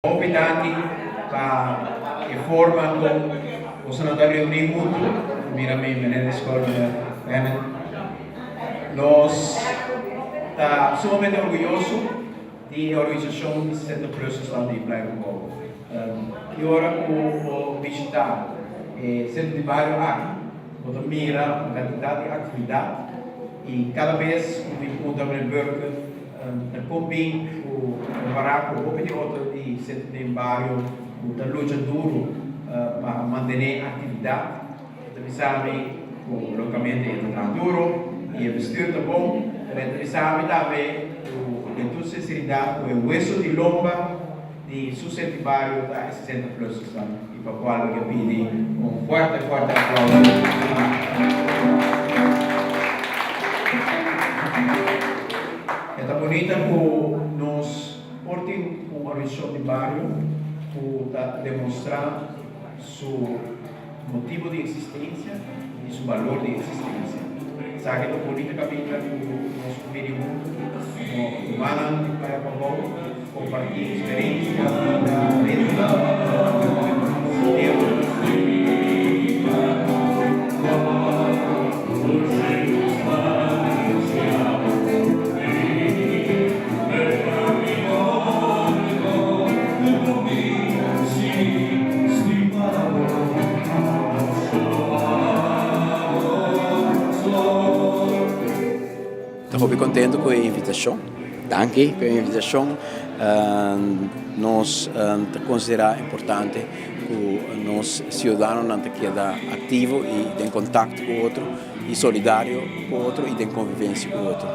Convidati che formano possono dare un input, mírame Menezes Escola, nós está sumamente orgulhoso de organização de 60 Estado de Praia do Povo. Que hora vou visitar centro de bairro aqui, vou mira a quantidade de atividade e cada vez que encontro um burger, compim o baraco, o de outro de centro de bairro, o luta duro para manter a atividade. Então, sabe, o locamento é duro e o bestuur é bom. Então, sabe também o tua sinceridade, o hueso de lomba de sucesso de bairro da 60 Plus e para o qual eu pedi forte aplauso. É bonita por nos portem uma organização de bairro para demonstrar seu motivo de existência e seu valor de existência. Sabe que é bonita caminho nós comer junto, como humana para compartilhar experiência da vida. Estou bem contente com a invitação. Danke pela invitação. Nós consideramos importante que nós cidadãos não queda ativo e em contato com o outro, e solidário com o outro e em convivência com o outro.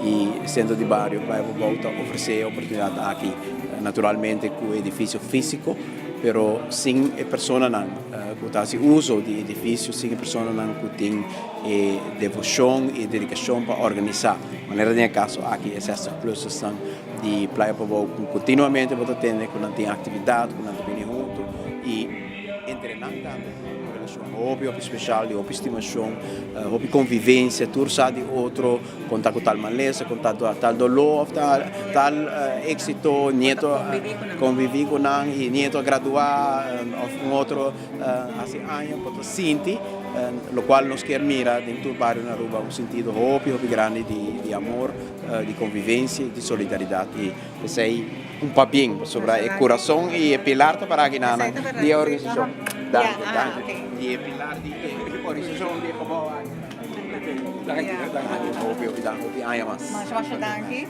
E centro de bairro vai voltar a oferecer oportunidade aqui, naturalmente com o edifício físico, pero sem a pessoa não que uso de edifício, sem a pessoa não que tem devoção e dedicação para organizar. De maneira de caso aqui essa plus estão de Praia Povo continuamente vou atender quando tem atividade, quando tem junto e treinando hobby especial, hobby estimação, hobby convivência, tursa de outro, contar com tal maleza, contar com tal dolor, tal êxito, nieto conviver com não e nieto graduar, outro assim ano para sentir, o qual nos quer mirar dentro do bairro na rua sentido hobby grande de amor, de convivência, de solidariedade e sei bem sobre o coração e pilar para que nada de organização. Danke. Die pilar die organisação de como danke. Danke. Danke. Danke.